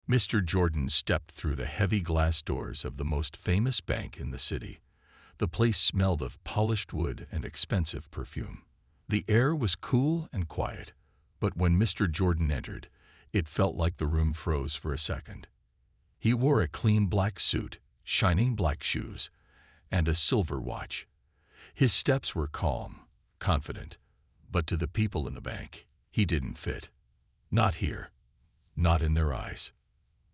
Mr. Jordan stepped through the heavy glass doors of the most famous bank in the city. The place smelled of polished wood and expensive perfume. The air was cool and quiet, but when Mr. Jordan entered, it felt like the room froze for a second. He wore a clean black suit, shining black shoes, and a silver watch. His steps were calm, confident, but to the people in the bank, he didn't fit. Not here. Not in their eyes.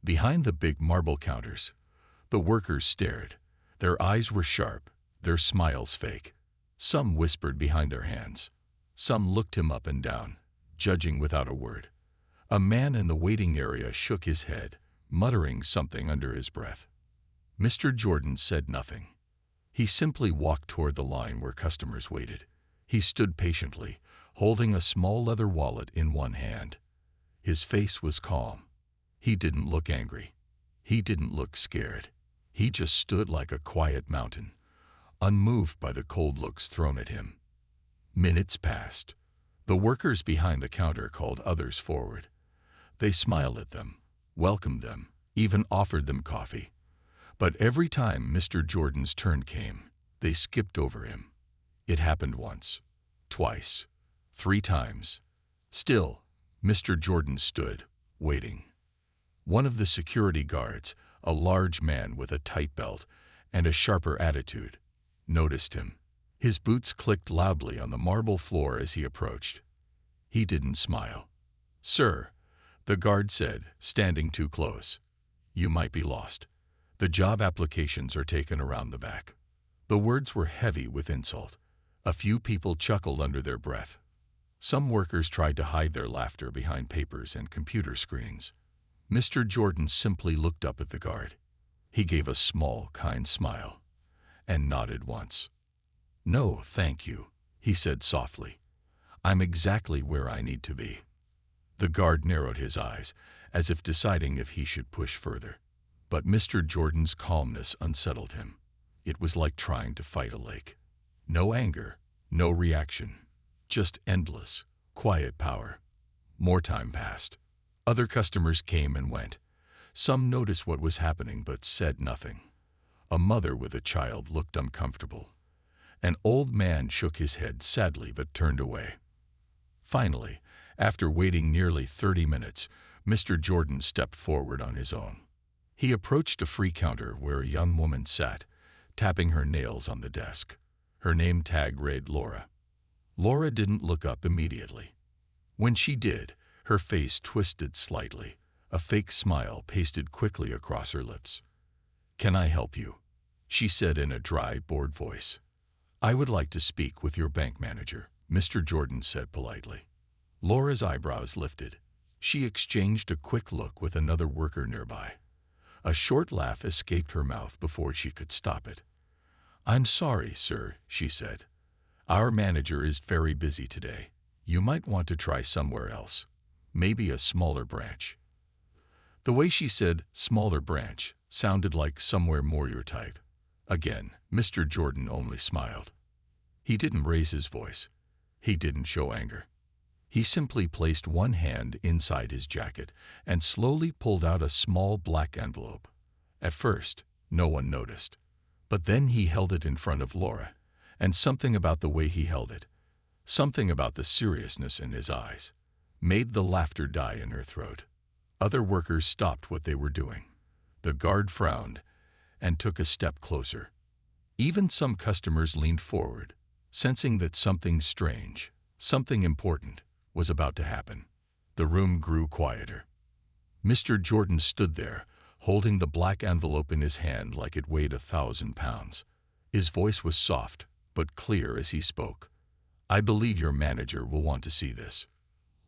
Behind the big marble counters, the workers stared. Their eyes were sharp, their smiles fake. Some whispered behind their hands. Some looked him up and down, judging without a word. A man in the waiting area shook his head, muttering something under his breath. Mr. Jordan said nothing. He simply walked toward the line where customers waited. He stood patiently, holding a small leather wallet in one hand. His face was calm. He didn't look angry. He didn't look scared. He just stood like a quiet mountain, unmoved by the cold looks thrown at him. Minutes passed. The workers behind the counter called others forward. They smiled at them, welcomed them, even offered them coffee. But every time Mr. Jordan's turn came, they skipped over him. It happened once, twice, 3 times. Still, Mr. Jordan stood, waiting. One of the security guards, a large man with a tight belt and a sharper attitude, noticed him. His boots clicked loudly on the marble floor as he approached. He didn't smile. "Sir," the guard said, standing too close, "you might be lost. The job applications are taken around the back." The words were heavy with insult. A few people chuckled under their breath. Some workers tried to hide their laughter behind papers and computer screens. Mr. Jordan simply looked up at the guard. He gave a small, kind smile and nodded once. "No, thank you," he said softly. "I'm exactly where I need to be." The guard narrowed his eyes, as if deciding if he should push further. But Mr. Jordan's calmness unsettled him. It was like trying to fight a lake. No anger, no reaction, just endless, quiet power. More time passed. Other customers came and went. Some noticed what was happening but said nothing. A mother with a child looked uncomfortable. An old man shook his head sadly but turned away. Finally, after waiting nearly 30 minutes, Mr. Jordan stepped forward on his own. He approached a free counter where a young woman sat, tapping her nails on the desk. Her name tag read Laura. Laura didn't look up immediately. When she did, her face twisted slightly, a fake smile pasted quickly across her lips. "Can I help you?" she said in a dry, bored voice. "I would like to speak with your bank manager," Mr. Jordan said politely. Laura's eyebrows lifted. She exchanged a quick look with another worker nearby. A short laugh escaped her mouth before she could stop it. "I'm sorry, sir," she said. "Our manager is very busy today. You might want to try somewhere else. Maybe a smaller branch." The way she said "smaller branch" sounded like somewhere more your type. Again, Mr. Jordan only smiled. He didn't raise his voice. He didn't show anger. He simply placed one hand inside his jacket and slowly pulled out a small black envelope. At first, no one noticed. But then he held it in front of Laura, and something about the way he held it, something about the seriousness in his eyes, made the laughter die in her throat. Other workers stopped what they were doing. The guard frowned and took a step closer. Even some customers leaned forward, sensing that something strange, something important, was about to happen. The room grew quieter. Mr. Jordan stood there, holding the black envelope in his hand like it weighed 1,000 pounds. His voice was soft, but clear as he spoke. "I believe your manager will want to see this."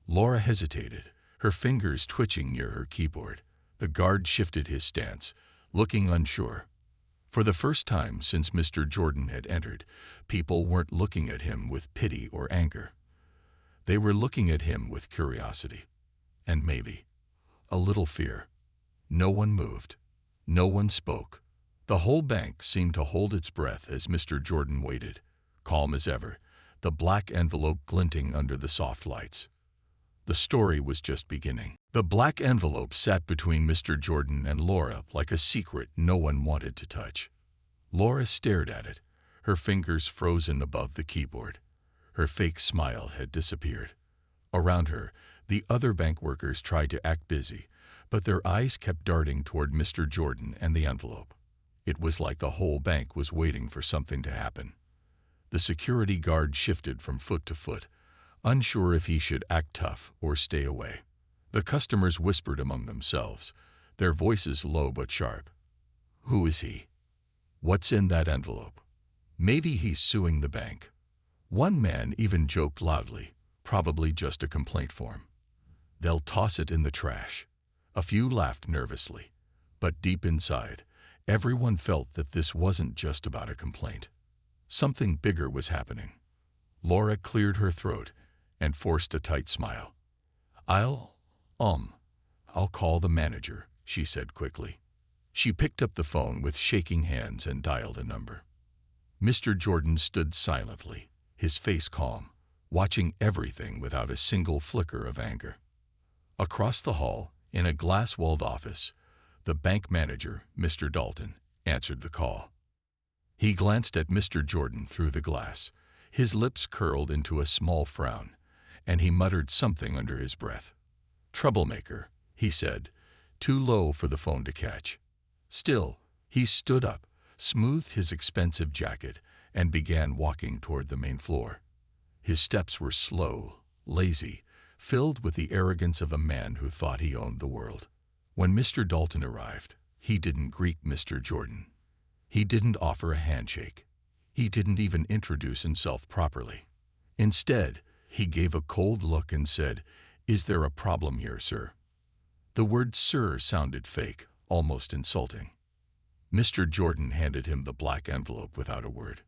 Laura hesitated, her fingers twitching near her keyboard. The guard shifted his stance, looking unsure. For the first time since Mr. Jordan had entered, people weren't looking at him with pity or anger. They were looking at him with curiosity, and maybe a little fear. No one moved. No one spoke. The whole bank seemed to hold its breath as Mr. Jordan waited, calm as ever, the black envelope glinting under the soft lights. The story was just beginning. The black envelope sat between Mr. Jordan and Laura like a secret no one wanted to touch. Laura stared at it, her fingers frozen above the keyboard. Her fake smile had disappeared. Around her, the other bank workers tried to act busy, but their eyes kept darting toward Mr. Jordan and the envelope. It was like the whole bank was waiting for something to happen. The security guard shifted from foot to foot, unsure if he should act tough or stay away. The customers whispered among themselves, their voices low but sharp. Who is he? What's in that envelope? Maybe he's suing the bank. One man even joked loudly, probably just a complaint form. They'll toss it in the trash. A few laughed nervously, but deep inside, everyone felt that this wasn't just about a complaint. Something bigger was happening. Laura cleared her throat and forced a tight smile. I'll call the manager, she said quickly. She picked up the phone with shaking hands and dialed a number. Mr. Jordan stood silently, his face calm, watching everything without a single flicker of anger. Across the hall, in a glass-walled office, the bank manager, Mr. Dalton, answered the call. He glanced at Mr. Jordan through the glass, his lips curled into a small frown, and he muttered something under his breath. Troublemaker, he said, too low for the phone to catch. Still, he stood up, smoothed his expensive jacket, and began walking toward the main floor. His steps were slow, lazy, filled with the arrogance of a man who thought he owned the world. When Mr. Dalton arrived, he didn't greet Mr. Jordan. He didn't offer a handshake. He didn't even introduce himself properly. Instead, he gave a cold look and said, "Is there a problem here, sir?" The word sir sounded fake, almost insulting. Mr. Jordan handed him the black envelope without a word.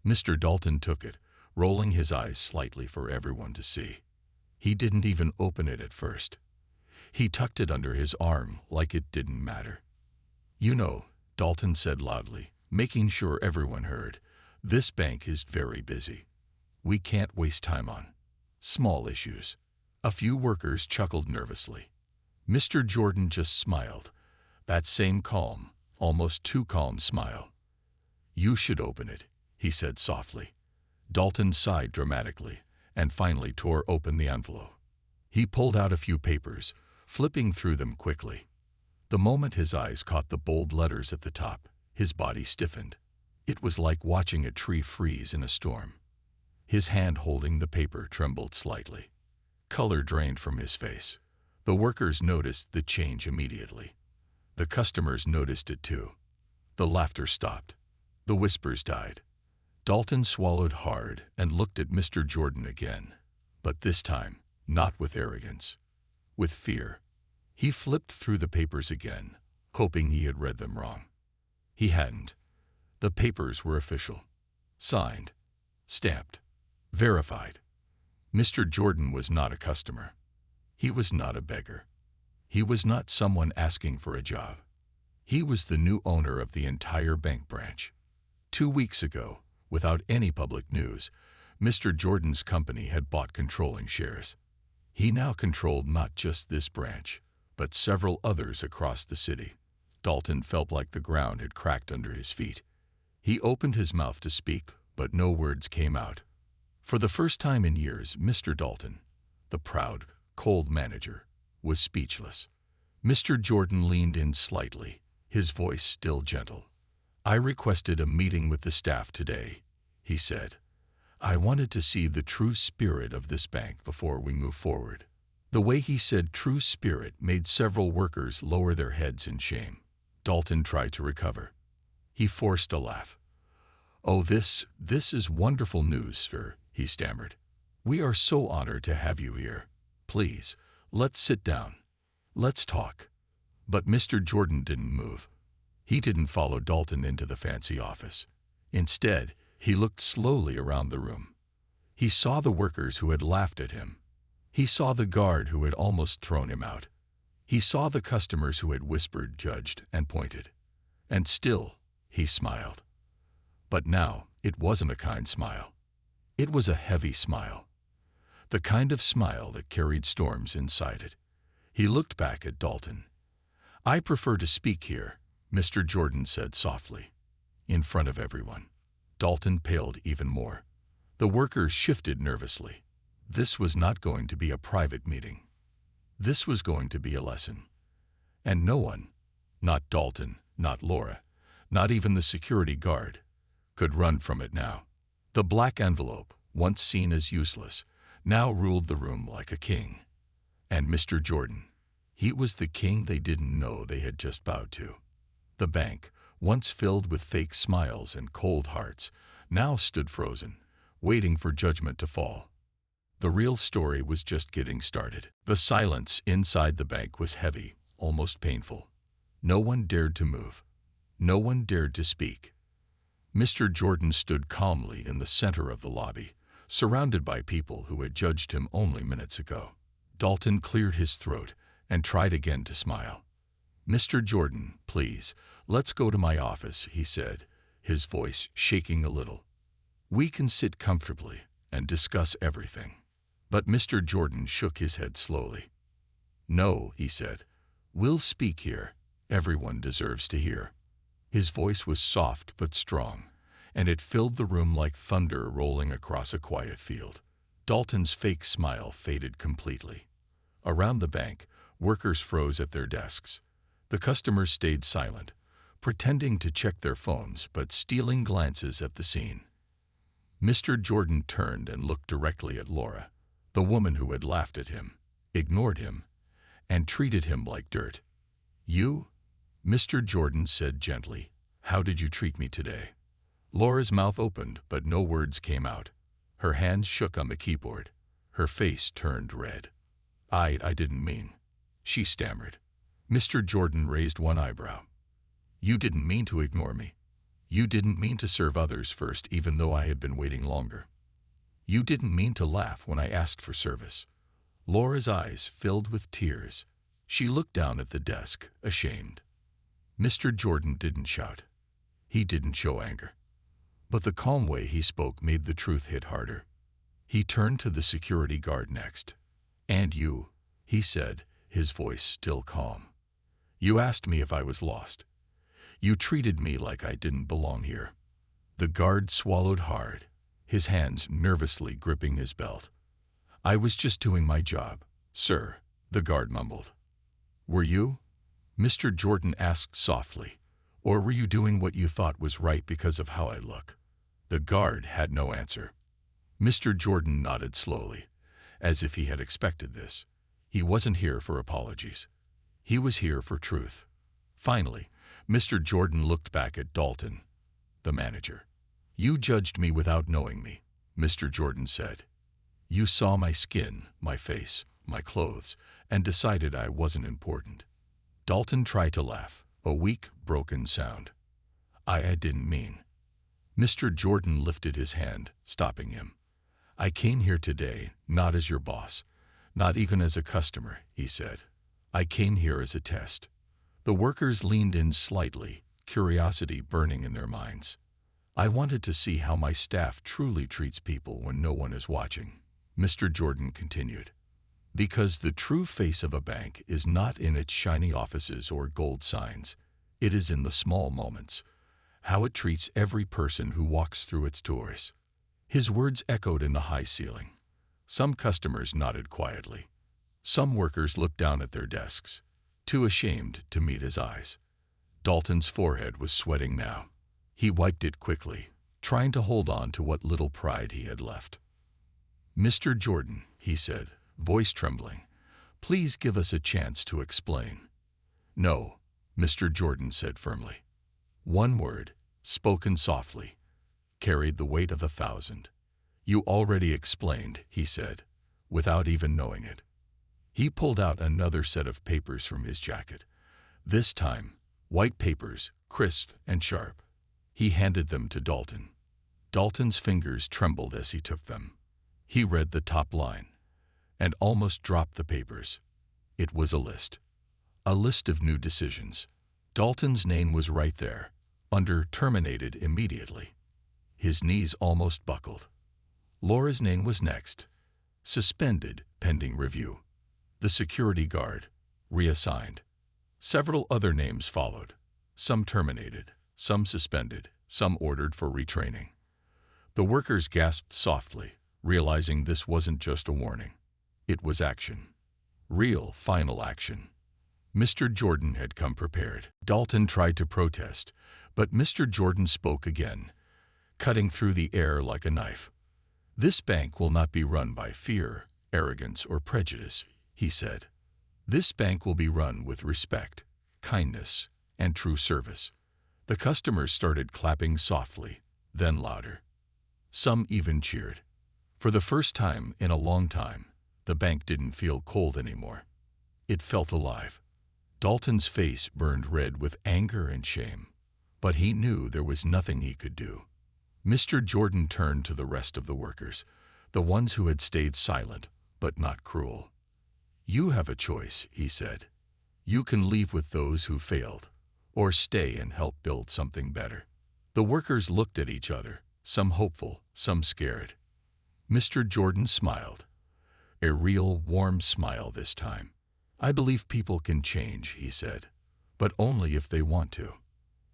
Mr. Dalton took it, rolling his eyes slightly for everyone to see. He didn't even open it at first. He tucked it under his arm like it didn't matter. "You know," Dalton said loudly, making sure everyone heard, "this bank is very busy. We can't waste time on small issues." A few workers chuckled nervously. Mr. Jordan just smiled, that same calm, almost too calm smile. "You should open it," he said softly. Dalton sighed dramatically and finally tore open the envelope. He pulled out a few papers, flipping through them quickly. The moment his eyes caught the bold letters at the top, his body stiffened. It was like watching a tree freeze in a storm. His hand holding the paper trembled slightly. Color drained from his face. The workers noticed the change immediately. The customers noticed it too. The laughter stopped. The whispers died. Dalton swallowed hard and looked at Mr. Jordan again, but this time, not with arrogance, with fear. He flipped through the papers again, hoping he had read them wrong. He hadn't. The papers were official. Signed. Stamped. Verified. Mr. Jordan was not a customer. He was not a beggar. He was not someone asking for a job. He was the new owner of the entire bank branch. 2 weeks ago, without any public news, Mr. Jordan's company had bought controlling shares. He now controlled not just this branch, but several others across the city. Dalton felt like the ground had cracked under his feet. He opened his mouth to speak, but no words came out. For the first time in years, Mr. Dalton, the proud, cold manager, was speechless. Mr. Jordan leaned in slightly, his voice still gentle. "I requested a meeting with the staff today," he said. "I wanted to see the true spirit of this bank before we move forward." The way he said true spirit made several workers lower their heads in shame. Dalton tried to recover. He forced a laugh. "Oh, this is wonderful news, sir," he stammered. "We are so honored to have you here. Please, let's sit down. Let's talk." But Mr. Jordan didn't move. He didn't follow Dalton into the fancy office. Instead, he looked slowly around the room. He saw the workers who had laughed at him. He saw the guard who had almost thrown him out. He saw the customers who had whispered, judged, and pointed. And still, he smiled. But now, it wasn't a kind smile. It was a heavy smile. the kind of smile that carried storms inside it. He looked back at Dalton. "I prefer to speak here," Mr. Jordan said softly. In front of everyone. Dalton paled even more. The workers shifted nervously. This was not going to be a private meeting. This was going to be a lesson. And no one, not Dalton, not Laura, not even the security guard, could run from it now. The black envelope, once seen as useless, now ruled the room like a king. And Mr. Jordan, he was the king they didn't know they had just bowed to. The bank, once filled with fake smiles and cold hearts, now stood frozen, waiting for judgment to fall. The real story was just getting started. The silence inside the bank was heavy, almost painful. No one dared to move. No one dared to speak. Mr. Jordan stood calmly in the center of the lobby, surrounded by people who had judged him only minutes ago. Dalton cleared his throat and tried again to smile. "Mr. Jordan, please, let's go to my office," he said, his voice shaking a little. "We can sit comfortably and discuss everything." But Mr. Jordan shook his head slowly. "No," he said, "we'll speak here. Everyone deserves to hear." His voice was soft but strong, and it filled the room like thunder rolling across a quiet field. Dalton's fake smile faded completely. Around the bank, workers froze at their desks. The customers stayed silent, pretending to check their phones but stealing glances at the scene. Mr. Jordan turned and looked directly at Laura, the woman who had laughed at him, ignored him, and treated him like dirt. "You?" Mr. Jordan said gently. "How did you treat me today?" Laura's mouth opened, but no words came out. Her hands shook on the keyboard. Her face turned red. I didn't mean," she stammered. Mr. Jordan raised one eyebrow. "You didn't mean to ignore me. You didn't mean to serve others first even though I had been waiting longer. You didn't mean to laugh when I asked for service." Laura's eyes filled with tears. She looked down at the desk, ashamed. Mr. Jordan didn't shout. He didn't show anger. But the calm way he spoke made the truth hit harder. He turned to the security guard next. "And you," he said, his voice still calm. "You asked me if I was lost. You treated me like I didn't belong here." The guard swallowed hard, his hands nervously gripping his belt. "I was just doing my job, sir," the guard mumbled. "Were you?" Mr. Jordan asked softly. "Or were you doing what you thought was right because of how I look?" The guard had no answer. Mr. Jordan nodded slowly, as if he had expected this. He wasn't here for apologies. He was here for truth. Finally, Mr. Jordan looked back at Dalton, the manager. "You judged me without knowing me," Mr. Jordan said. "You saw my skin, my face, my clothes, and decided I wasn't important." Dalton tried to laugh, a weak, broken sound. I didn't mean." Mr. Jordan lifted his hand, stopping him. "I came here today, not as your boss, not even as a customer," he said. "I came here as a test." The workers leaned in slightly, curiosity burning in their minds. "I wanted to see how my staff truly treats people when no one is watching," Mr. Jordan continued. "Because the true face of a bank is not in its shiny offices or gold signs. It is in the small moments, how it treats every person who walks through its doors." His words echoed in the high ceiling. Some customers nodded quietly. Some workers looked down at their desks, too ashamed to meet his eyes. Dalton's forehead was sweating now. He wiped it quickly, trying to hold on to what little pride he had left. "Mr. Jordan," he said, voice trembling, "please give us a chance to explain." "No," Mr. Jordan said firmly. One word, spoken softly, carried the weight of 1,000. "You already explained," he said, without even knowing it. He pulled out another set of papers from his jacket. This time, white papers, crisp and sharp. He handed them to Dalton. Dalton's fingers trembled as he took them. He read the top line and almost dropped the papers. It was a list. A list of new decisions. Dalton's name was right there, under "terminated immediately." His knees almost buckled. Laura's name was next. suspended pending review. The security guard, reassigned. Several other names followed, some terminated, some suspended, some ordered for retraining. The workers gasped softly, realizing this wasn't just a warning. It was action. Real, final action. Mr. Jordan had come prepared. Dalton tried to protest, but Mr. Jordan spoke again, cutting through the air like a knife. "This bank will not be run by fear, arrogance, or prejudice," he said. "This bank will be run with respect, kindness, and true service." The customers started clapping softly, then louder. Some even cheered. For the first time in a long time, the bank didn't feel cold anymore. It felt alive. Dalton's face burned red with anger and shame, but he knew there was nothing he could do. Mr. Jordan turned to the rest of the workers, the ones who had stayed silent, but not cruel. "You have a choice," he said. "You can leave with those who failed, or stay and help build something better." The workers looked at each other, some hopeful, some scared. Mr. Jordan smiled. A real, warm smile this time. "I believe people can change," he said, "but only if they want to."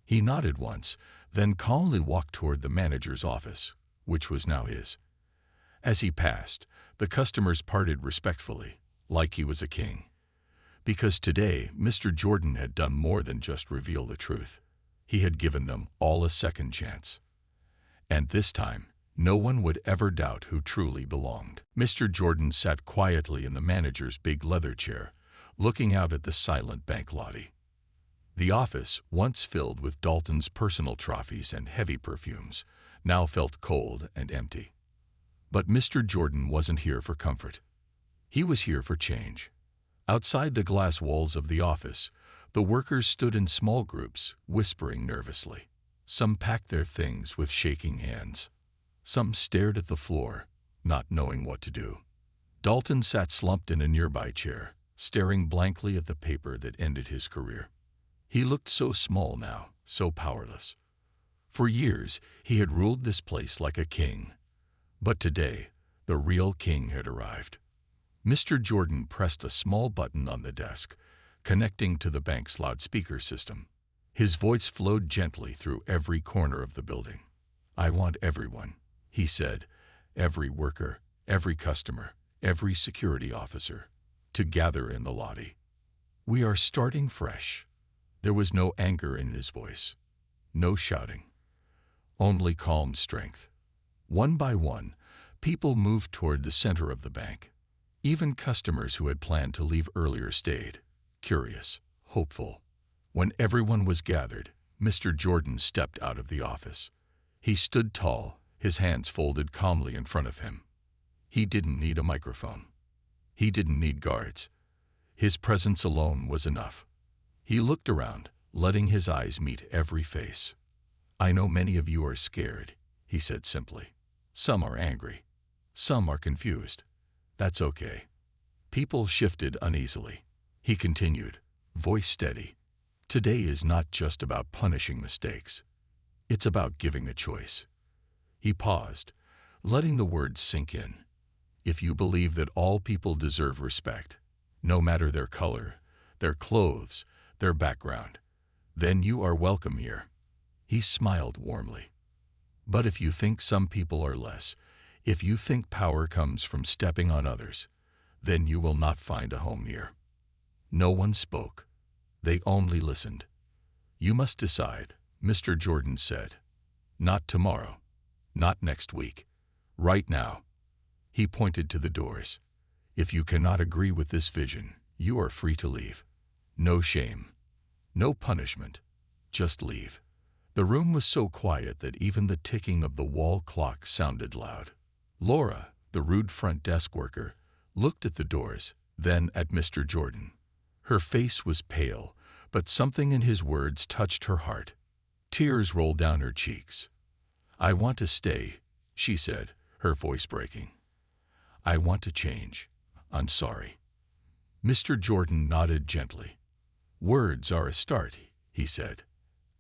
He nodded once, then calmly walked toward the manager's office, which was now his. As he passed, the customers parted respectfully, like he was a king. Because today, Mr. Jordan had done more than just reveal the truth. He had given them all a second chance. And this time, no one would ever doubt who truly belonged. Mr. Jordan sat quietly in the manager's big leather chair, looking out at the silent bank lobby. The office, once filled with Dalton's personal trophies and heavy perfumes, now felt cold and empty. But Mr. Jordan wasn't here for comfort. He was here for change. Outside the glass walls of the office, the workers stood in small groups, whispering nervously. Some packed their things with shaking hands. Some stared at the floor, not knowing what to do. Dalton sat slumped in a nearby chair, staring blankly at the paper that ended his career. He looked so small now, so powerless. For years, he had ruled this place like a king. But today, the real king had arrived. Mr. Jordan pressed a small button on the desk, connecting to the bank's loudspeaker system. His voice flowed gently through every corner of the building. "I want everyone," he said, "every worker, every customer, every security officer, to gather in the lobby. We are starting fresh." There was no anger in his voice, no shouting, only calm strength. One by one, people moved toward the center of the bank. Even customers who had planned to leave earlier stayed, curious, hopeful. When everyone was gathered, Mr. Jordan stepped out of the office. He stood tall, his hands folded calmly in front of him. He didn't need a microphone. He didn't need guards. His presence alone was enough. He looked around, letting his eyes meet every face. "I know many of you are scared," he said simply. "Some are angry. Some are confused. That's okay." People shifted uneasily. He continued, voice steady. "Today is not just about punishing mistakes. It's about giving a choice." He paused, letting the words sink in. "If you believe that all people deserve respect, no matter their color, their clothes, their background, then you are welcome here." He smiled warmly. "But if you think some people are less, if you think power comes from stepping on others, then you will not find a home here." No one spoke. They only listened. "You must decide," Mr. Jordan said. "Not tomorrow. Not next week. Right now." He pointed to the doors. "If you cannot agree with this vision, you are free to leave. No shame. No punishment. Just leave." The room was so quiet that even the ticking of the wall clock sounded loud. Laura, the rude front desk worker, looked at the doors, then at Mr. Jordan. Her face was pale, but something in his words touched her heart. Tears rolled down her cheeks. "I want to stay," she said, her voice breaking. "I want to change. I'm sorry." Mr. Jordan nodded gently. "Words are a start," he said.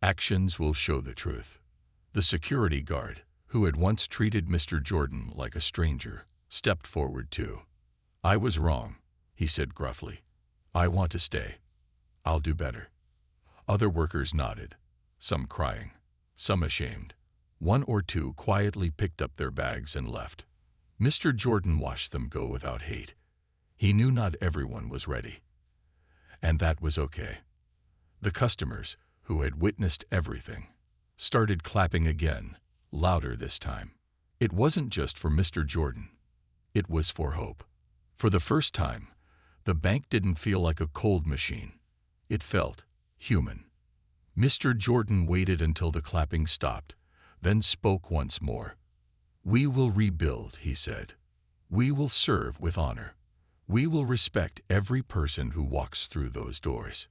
"Actions will show the truth." The security guard, who had once treated Mr. Jordan like a stranger, stepped forward too. "I was wrong," he said gruffly. "I want to stay. I'll do better." Other workers nodded, some crying, some ashamed. One or two quietly picked up their bags and left. Mr. Jordan watched them go without hate. He knew not everyone was ready. And that was okay. The customers, who had witnessed everything, started clapping again, louder this time. It wasn't just for Mr. Jordan. It was for hope. For the first time, the bank didn't feel like a cold machine. It felt human. Mr. Jordan waited until the clapping stopped, then spoke once more. "We will rebuild," he said. "We will serve with honor. We will respect every person who walks through those doors."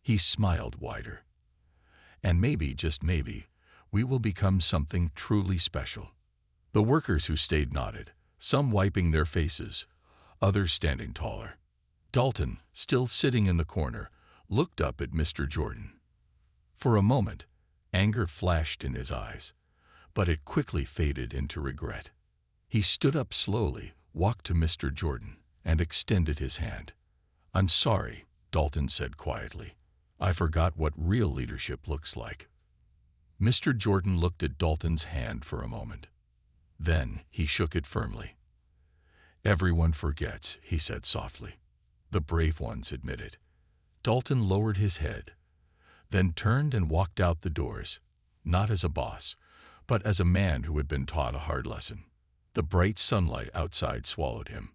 He smiled wider. "And maybe, just maybe, we will become something truly special." The workers who stayed nodded, some wiping their faces, others standing taller. Dalton, still sitting in the corner, looked up at Mr. Jordan. For a moment, anger flashed in his eyes, but it quickly faded into regret. He stood up slowly, walked to Mr. Jordan, and extended his hand. "I'm sorry," Dalton said quietly. "I forgot what real leadership looks like." Mr. Jordan looked at Dalton's hand for a moment. Then he shook it firmly. "Everyone forgets," he said softly. "The brave ones admit it." Dalton lowered his head, then turned and walked out the doors, not as a boss, but as a man who had been taught a hard lesson. The bright sunlight outside swallowed him.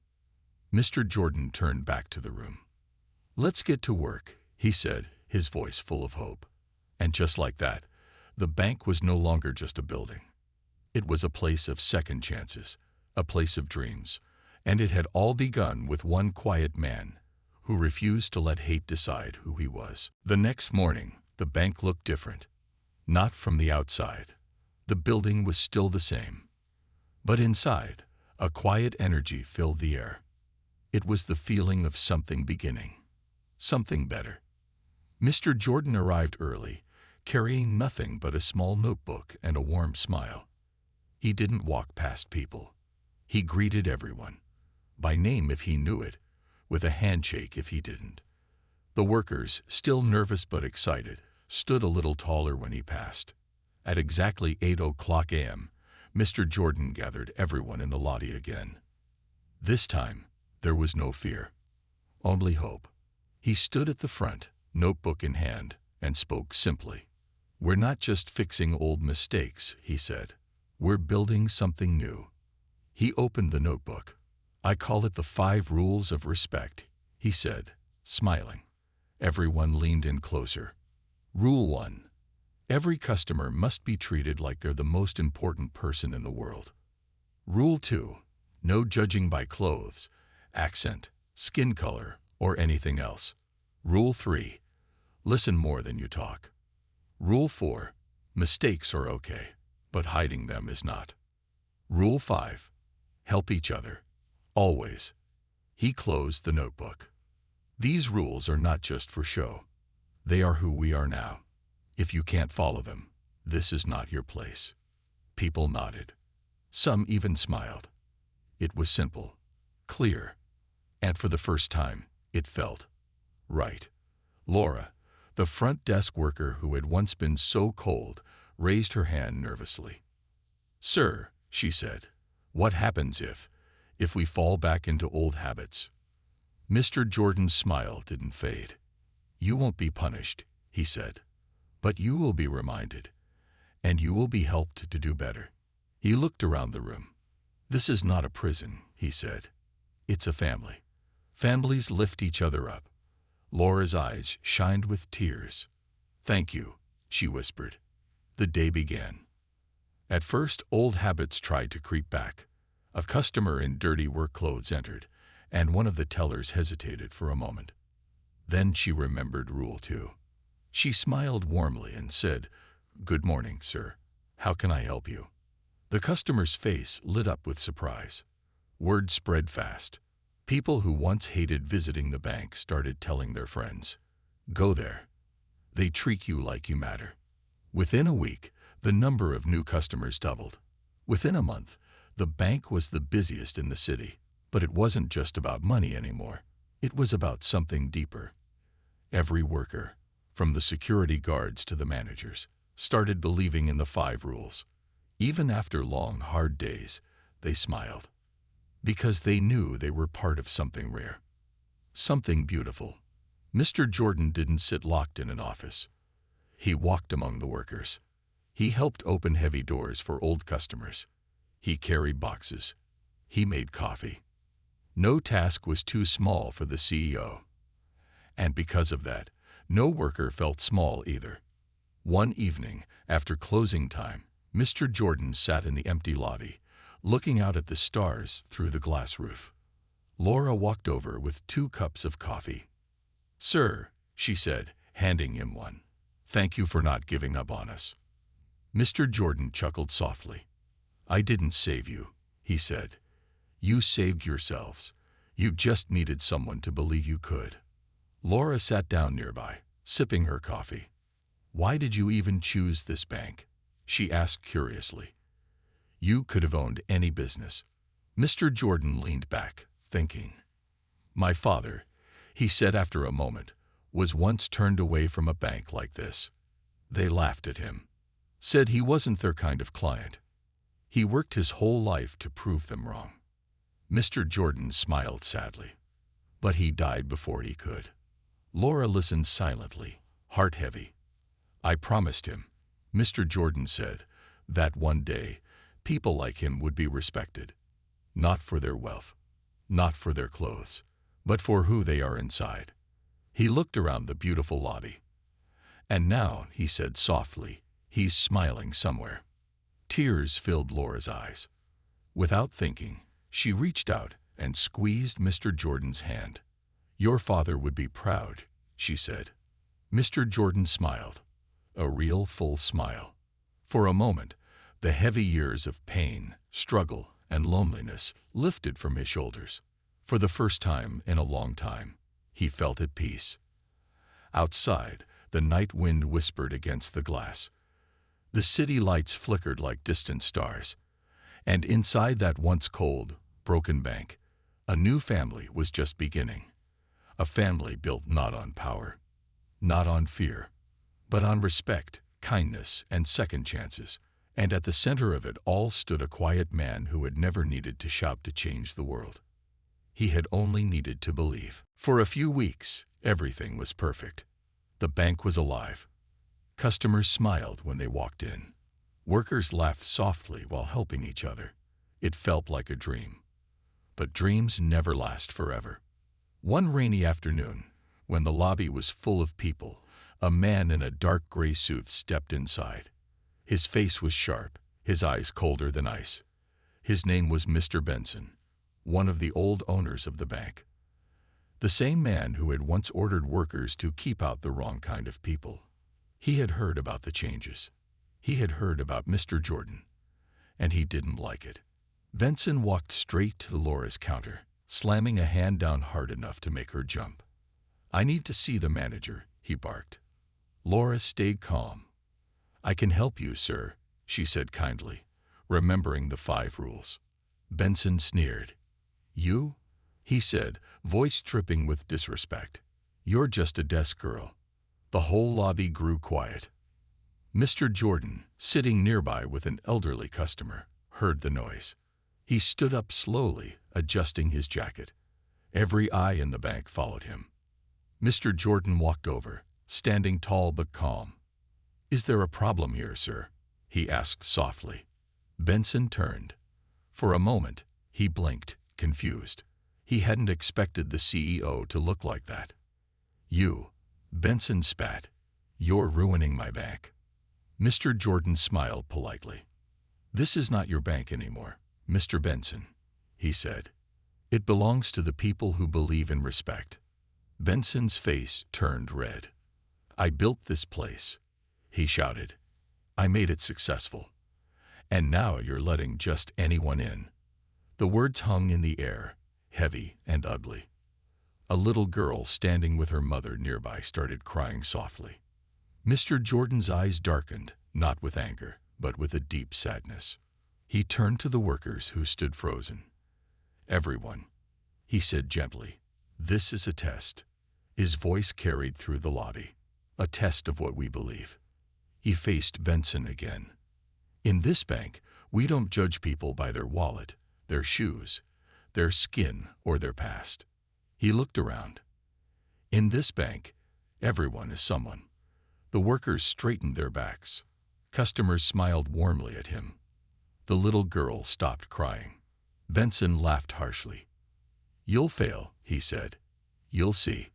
Mr. Jordan turned back to the room. "Let's get to work," he said, his voice full of hope. And just like that, the bank was no longer just a building. It was a place of second chances, a place of dreams, and it had all begun with one quiet man who refused to let hate decide who he was. The next morning, the bank looked different. Not from the outside. The building was still the same. But inside, a quiet energy filled the air. It was the feeling of something beginning. Something better. Mr. Jordan arrived early, carrying nothing but a small notebook and a warm smile. He didn't walk past people. He greeted everyone, by name if he knew it, with a handshake if he didn't. The workers, still nervous but excited, stood a little taller when he passed. At exactly 8:00 a.m., Mr. Jordan gathered everyone in the lobby again. This time, there was no fear, only hope. He stood at the front, notebook in hand, and spoke simply. "We're not just fixing old mistakes," he said. "We're building something new." He opened the notebook. "I call it the 5 rules of respect," he said, smiling. Everyone leaned in closer. Rule 1. Every customer must be treated like they're the most important person in the world. Rule 2. No judging by clothes, accent, skin color, or anything else. Rule 3. Listen more than you talk. Rule 4. Mistakes are okay, but hiding them is not. Rule 5. Help each other. Always. He closed the notebook. These rules are not just for show. They are who we are now. If you can't follow them, this is not your place. People nodded. Some even smiled. It was simple, clear, and for the first time, it felt right. Laura, the front desk worker who had once been so cold, raised her hand nervously. "Sir," she said, "what happens if we fall back into old habits?" Mr. Jordan's smile didn't fade. "You won't be punished," he said, "but you will be reminded, and you will be helped to do better." He looked around the room. "This is not a prison," he said. "It's a family. Families lift each other up." Laura's eyes shined with tears. "Thank you," she whispered. The day began. At first, old habits tried to creep back. A customer in dirty work clothes entered, and one of the tellers hesitated for a moment. Then she remembered Rule 2. She smiled warmly and said, "Good morning, sir. How can I help you?" The customer's face lit up with surprise. Word spread fast. People who once hated visiting the bank started telling their friends, "Go there. They treat you like you matter." Within a week, the number of new customers doubled. Within a month, the bank was the busiest in the city. But it wasn't just about money anymore. It was about something deeper. Every worker, from the security guards to the managers, started believing in the 5 rules. Even after long, hard days, they smiled. Because they knew they were part of something rare. Something beautiful. Mr. Jordan didn't sit locked in an office. He walked among the workers. He helped open heavy doors for old customers. He carried boxes. He made coffee. No task was too small for the CEO. And because of that, no worker felt small either. One evening, after closing time, Mr. Jordan sat in the empty lobby, looking out at the stars through the glass roof. Laura walked over with 2 cups of coffee. "Sir," she said, handing him one, "thank you for not giving up on us." Mr. Jordan chuckled softly. "I didn't save you," he said. "You saved yourselves. You just needed someone to believe you could." Laura sat down nearby, sipping her coffee. "Why did you even choose this bank?" she asked curiously. "You could have owned any business." Mr. Jordan leaned back, thinking. "My father," he said after a moment, "was once turned away from a bank like this. They laughed at him, said he wasn't their kind of client. He worked his whole life to prove them wrong." Mr. Jordan smiled sadly. "But he died before he could." Laura listened silently, heart heavy. "I promised him," Mr. Jordan said, "that one day people like him would be respected. Not for their wealth, not for their clothes, but for who they are inside." He looked around the beautiful lobby. "And now," he said softly, "he's smiling somewhere." Tears filled Laura's eyes. Without thinking, she reached out and squeezed Mr. Jordan's hand. "Your father would be proud," she said. Mr. Jordan smiled, a real full smile. For a moment, the heavy years of pain, struggle, and loneliness lifted from his shoulders. For the first time in a long time, he felt at peace. Outside, the night wind whispered against the glass. The city lights flickered like distant stars. And inside that once cold, broken bank, a new family was just beginning. A family built not on power, not on fear, but on respect, kindness, and second chances. And at the center of it all stood a quiet man who had never needed to shout to change the world. He had only needed to believe. For a few weeks, everything was perfect. The bank was alive. Customers smiled when they walked in. Workers laughed softly while helping each other. It felt like a dream. But dreams never last forever. One rainy afternoon, when the lobby was full of people, a man in a dark gray suit stepped inside. His face was sharp, his eyes colder than ice. His name was Mr. Benson, one of the old owners of the bank. The same man who had once ordered workers to keep out the wrong kind of people. He had heard about the changes. He had heard about Mr. Jordan, and he didn't like it. Benson walked straight to Laura's counter, slamming a hand down hard enough to make her jump. "I need to see the manager," he barked. Laura stayed calm. "I can help you, sir," she said kindly, remembering the 5 rules. Benson sneered. "You?" he said, voice dripping with disrespect. "You're just a desk girl." The whole lobby grew quiet. Mr. Jordan, sitting nearby with an elderly customer, heard the noise. He stood up slowly, adjusting his jacket. Every eye in the bank followed him. Mr. Jordan walked over, standing tall but calm. "Is there a problem here, sir?" he asked softly. Benson turned. For a moment, he blinked, confused. He hadn't expected the CEO to look like that. "You," Benson spat, "you're ruining my bank." Mr. Jordan smiled politely. "This is not your bank anymore, Mr. Benson," he said. "It belongs to the people who believe in respect." Benson's face turned red. "I built this place," he shouted. "I made it successful. And now you're letting just anyone in." The words hung in the air, heavy and ugly. A little girl standing with her mother nearby started crying softly. Mr. Jordan's eyes darkened, not with anger, but with a deep sadness. He turned to the workers who stood frozen. "Everyone," he said gently. "This is a test." His voice carried through the lobby. "A test of what we believe." He faced Benson again. "In this bank, we don't judge people by their wallet, their shoes, their skin, or their past." He looked around. "In this bank, everyone is someone." The workers straightened their backs. Customers smiled warmly at him. The little girl stopped crying. Benson laughed harshly. "You'll fail," he said. "You'll see.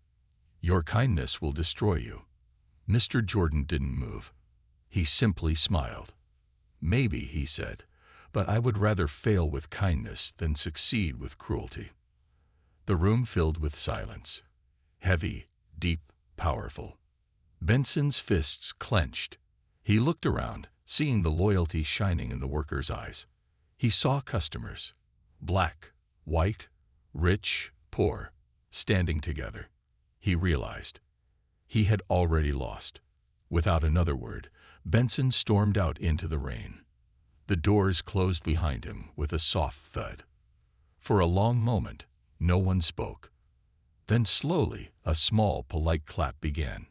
Your kindness will destroy you." Mr. Jordan didn't move. He simply smiled. "Maybe," he said, "but I would rather fail with kindness than succeed with cruelty." The room filled with silence. Heavy, deep, powerful. Benson's fists clenched. He looked around, seeing the loyalty shining in the workers' eyes. He saw customers, black, white, rich, poor, standing together. He realized he had already lost. Without another word, Benson stormed out into the rain. The doors closed behind him with a soft thud. For a long moment, no one spoke. Then slowly, a small, polite clap began.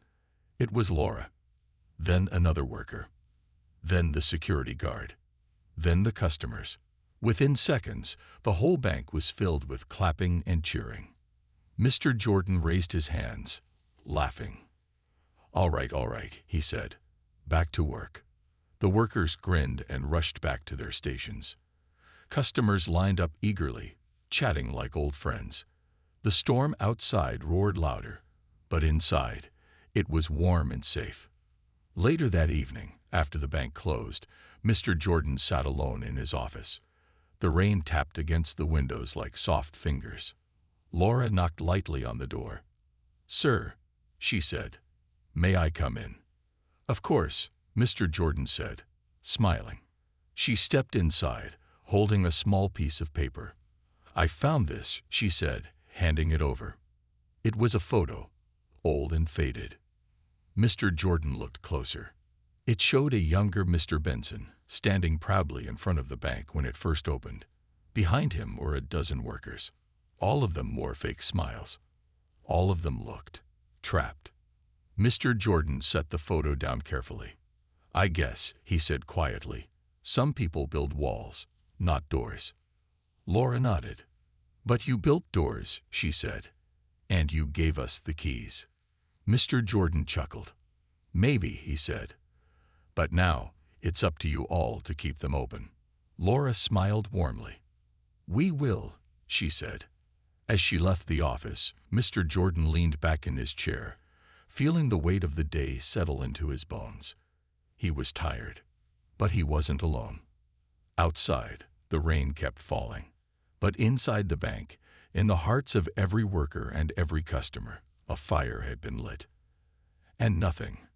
It was Laura. Then another worker. Then the security guard. Then the customers. Within seconds, the whole bank was filled with clapping and cheering. Mr. Jordan raised his hands, laughing. All right, he said. "Back to work." The workers grinned and rushed back to their stations. Customers lined up eagerly, chatting like old friends. The storm outside roared louder, but inside, it was warm and safe. Later that evening, after the bank closed, Mr. Jordan sat alone in his office. The rain tapped against the windows like soft fingers. Laura knocked lightly on the door. "Sir," she said, "may I come in?" "Of course," Mr. Jordan said, smiling. She stepped inside, holding a small piece of paper. "I found this," she said, handing it over. It was a photo, old and faded. Mr. Jordan looked closer. It showed a younger Mr. Benson, standing proudly in front of the bank when it first opened. Behind him were a dozen workers. All of them wore fake smiles. All of them looked trapped. Mr. Jordan set the photo down carefully. "I guess," he said quietly, "some people build walls, not doors." Laura nodded. "But you built doors," she said, "and you gave us the keys." Mr. Jordan chuckled. "Maybe," he said, "but now it's up to you all to keep them open." Laura smiled warmly. "We will," she said. As she left the office, Mr. Jordan leaned back in his chair, feeling the weight of the day settle into his bones. He was tired, but he wasn't alone. Outside, the rain kept falling. But inside the bank, in the hearts of every worker and every customer, a fire had been lit. And nothing,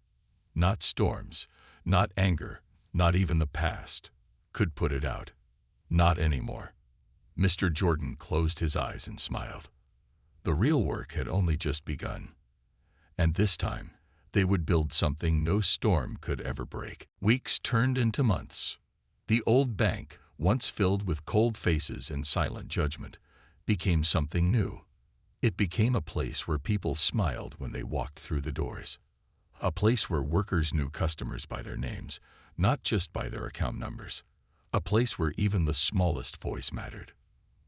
not storms, not anger, not even the past, could put it out. Not anymore. Mr. Jordan closed his eyes and smiled. The real work had only just begun. And this time, they would build something no storm could ever break. Weeks turned into months. The old bank, once filled with cold faces and silent judgment, became something new. It became a place where people smiled when they walked through the doors. A place where workers knew customers by their names, not just by their account numbers. A place where even the smallest voice mattered.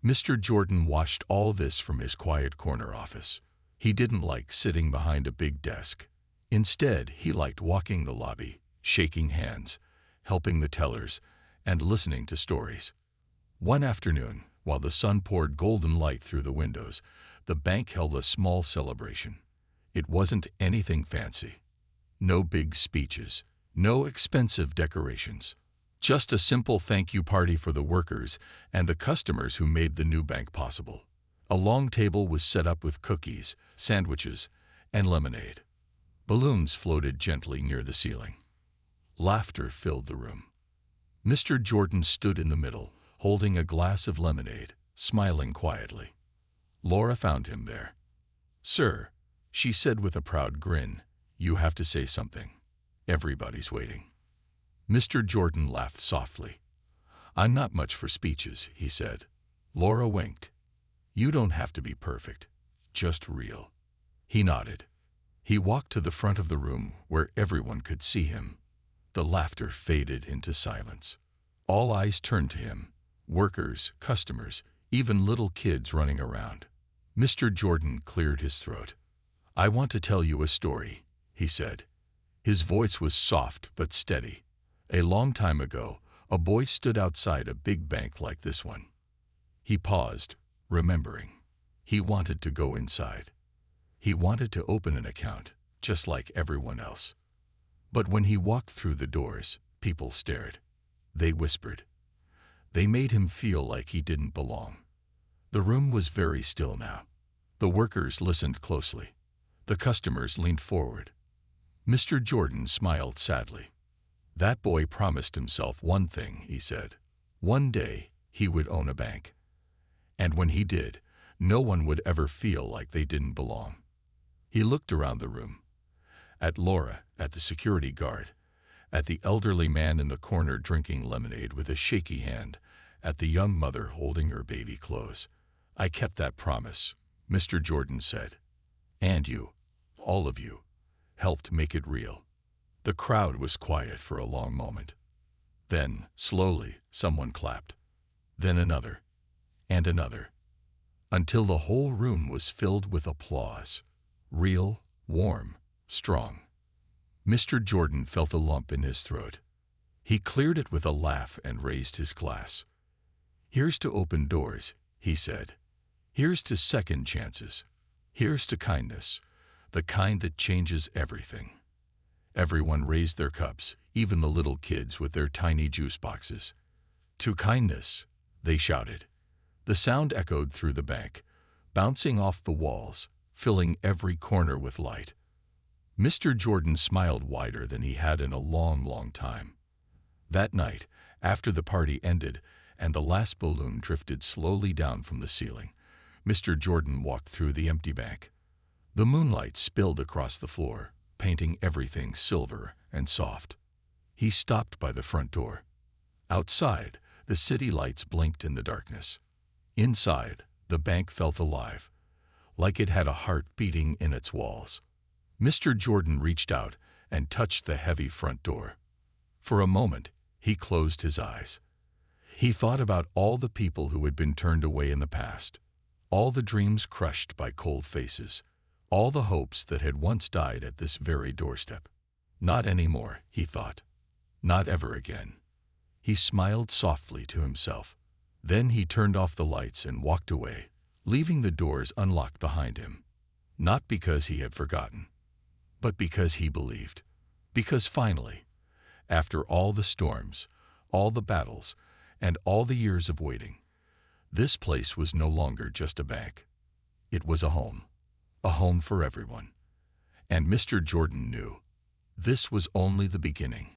Mr. Jordan watched all this from his quiet corner office. He didn't like sitting behind a big desk. Instead, he liked walking the lobby, shaking hands, helping the tellers, and listening to stories. One afternoon, while the sun poured golden light through the windows, the bank held a small celebration. It wasn't anything fancy. No big speeches, no expensive decorations. Just a simple thank you party for the workers and the customers who made the new bank possible. A long table was set up with cookies, sandwiches, and lemonade. Balloons floated gently near the ceiling. Laughter filled the room. Mr. Jordan stood in the middle, holding a glass of lemonade, smiling quietly. Laura found him there. "Sir," she said with a proud grin, "you have to say something. Everybody's waiting." Mr. Jordan laughed softly. "I'm not much for speeches," he said. Laura winked. You don't have to be perfect, just real." He nodded. He walked to the front of the room where everyone could see him. The laughter faded into silence. All eyes turned to him, workers, customers, even little kids running around. Mr. Jordan cleared his throat. "I want to tell you a story," he said. His voice was soft but steady. "A long time ago, a boy stood outside a big bank like this one." He paused, remembering. He wanted to go inside. He wanted to open an account, just like everyone else. But when he walked through the doors, people stared. They whispered. They made him feel like he didn't belong. The room was very still now. The workers listened closely. The customers leaned forward. Mr. Jordan smiled sadly. "That boy promised himself one thing," he said. "One day he would own a bank. And when he did, no one would ever feel like they didn't belong." He looked around the room. At Laura, at the security guard, at the elderly man in the corner drinking lemonade with a shaky hand, at the young mother holding her baby close. "I kept that promise," Mr. Jordan said. "And you, all of you, helped make it real." The crowd was quiet for a long moment. Then, slowly, someone clapped. Then another, and another, until the whole room was filled with applause. Real, warm, strong. Mr. Jordan felt a lump in his throat. He cleared it with a laugh and raised his glass. "Here's to open doors," he said. "Here's to second chances. Here's to kindness, the kind that changes everything." Everyone raised their cups, even the little kids with their tiny juice boxes. "To kindness," they shouted. The sound echoed through the bank, bouncing off the walls, filling every corner with light. Mr. Jordan smiled wider than he had in a long, long time. That night, after the party ended and the last balloon drifted slowly down from the ceiling, Mr. Jordan walked through the empty bank. The moonlight spilled across the floor, painting everything silver and soft. He stopped by the front door. Outside, the city lights blinked in the darkness. Inside, the bank felt alive, like it had a heart beating in its walls. Mr. Jordan reached out and touched the heavy front door. For a moment, he closed his eyes. He thought about all the people who had been turned away in the past, all the dreams crushed by cold faces, all the hopes that had once died at this very doorstep. Not anymore, he thought. Not ever again. He smiled softly to himself. Then he turned off the lights and walked away, leaving the doors unlocked behind him. Not because he had forgotten, but because he believed. Because finally, after all the storms, all the battles, and all the years of waiting, this place was no longer just a bank. It was a home for everyone. And Mr. Jordan knew this was only the beginning.